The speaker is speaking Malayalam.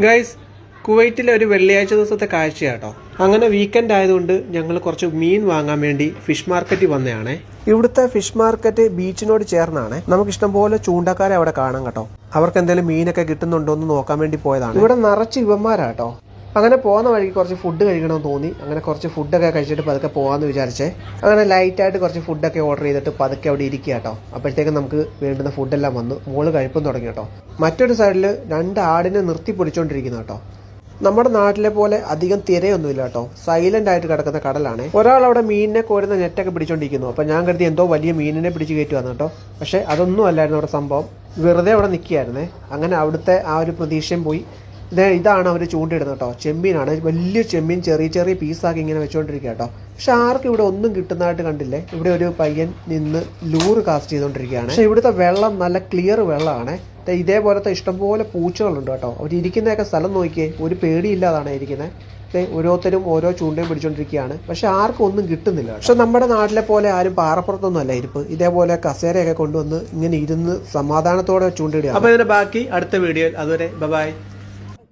ഗൈസ്, കുവൈറ്റിലെ ഒരു വെള്ളിയാഴ്ച ദിവസത്തെ കാഴ്ചയാട്ടോ. അങ്ങനെ വീക്കെൻഡ് ആയതുകൊണ്ട് ഞങ്ങൾ കുറച്ച് മീൻ വാങ്ങാൻ വേണ്ടി ഫിഷ് മാർക്കറ്റിൽ വന്നതാണേ. ഇവിടുത്തെ ഫിഷ് മാർക്കറ്റ് ബീച്ചിനോട് ചേർന്നാണ്. നമുക്ക് ഇഷ്ടംപോലെ ചൂണ്ടക്കാരെ അവിടെ കാണാം കേട്ടോ. അവർക്ക് എന്തെങ്കിലും മീനൊക്കെ കിട്ടുന്നുണ്ടോ എന്ന് നോക്കാൻ വേണ്ടി പോയതാണ്. ഇവിടെ നിറച്ച് ഇവന്മാരാട്ടോ. അങ്ങനെ പോകുന്ന വഴിക്ക് കുറച്ച് ഫുഡ് കഴിക്കണമെന്ന് തോന്നി. അങ്ങനെ കുറച്ച് ഫുഡൊക്കെ കഴിച്ചിട്ട് പതുക്കെ പോകാമെന്ന് വിചാരിച്ചേ. അങ്ങനെ ലൈറ്റായിട്ട് കുറച്ച് ഫുഡൊക്കെ ഓർഡർ ചെയ്തിട്ട് പതുക്കെ അവിടെ ഇരിക്കുക കേട്ടോ. അപ്പോഴത്തേക്കും നമുക്ക് വേണ്ടുന്ന ഫുഡെല്ലാം വന്നു. മോള് കഴിപ്പം തുടങ്ങി കേട്ടോ. മറ്റൊരു സൈഡിൽ 2 ആടിനെ നിർത്തി പിടിച്ചോണ്ടിരിക്കുന്നു കേട്ടോ. നമ്മുടെ നാട്ടിലെ പോലെ അധികം തിരയൊന്നുമില്ല കേട്ടോ. സൈലന്റ് ആയിട്ട് കിടക്കുന്ന കടലാണ്. ഒരാൾ അവിടെ മീനിനെ കോരുന്ന നെറ്റൊക്കെ പിടിച്ചോണ്ടിരിക്കുന്നു. അപ്പൊ ഞാൻ കരുതി എന്തോ വലിയ മീനിനെ പിടിച്ച് കയറ്റുവന്നു കേട്ടോ. പക്ഷെ അതൊന്നും അല്ലായിരുന്നു അവിടെ സംഭവം. വെറുതെ അവിടെ നിൽക്കുകയായിരുന്നേ. അങ്ങനെ അവിടുത്തെ ആ ഒരു പ്രതീക്ഷയും പോയി. ഇതാണ് അവർ ചൂണ്ടിടുന്നത് കേട്ടോ. ചെമ്മീനാണ്. വലിയ ചെമ്മീൻ ചെറിയ ചെറിയ പീസാക്കി ഇങ്ങനെ വെച്ചോണ്ടിരിക്കുക കേട്ടോ. പക്ഷെ ആർക്കും ഇവിടെ ഒന്നും കിട്ടുന്നതായിട്ട് കണ്ടില്ലേ. ഇവിടെ ഒരു പയ്യൻ നിന്ന് ലൂറ് കാസ്റ്റ് ചെയ്തുകൊണ്ടിരിക്കുകയാണ്. പക്ഷെ ഇവിടുത്തെ വെള്ളം നല്ല ക്ലിയർ വെള്ളമാണ്. ഇതേപോലത്തെ ഇഷ്ടംപോലെ പൂച്ചകളുണ്ട് കേട്ടോ. അവർ ഇരിക്കുന്നതൊക്കെ സ്ഥലം നോക്കിയേ. ഒരു പേടിയില്ലാതാണ് ഇരിക്കുന്നത്. ഓരോരുത്തരും ഓരോ ചൂണ്ടയും പിടിച്ചോണ്ടിരിക്കുകയാണ്. പക്ഷെ ആർക്കും ഒന്നും കിട്ടുന്നില്ല. പക്ഷെ നമ്മുടെ നാട്ടിലെ പോലെ ആരും പാറപ്പുറത്തൊന്നും അല്ല ഇരിപ്പ്. ഇതേപോലെ കസേരയൊക്കെ കൊണ്ടുവന്ന് ഇങ്ങനെ ഇരുന്ന് സമാധാനത്തോടെ ചൂണ്ടിടുക. അപ്പൊ ഇതിന്റെ ബാക്കി അടുത്ത വീഡിയോയിൽ. അതുവരെ ബൈ.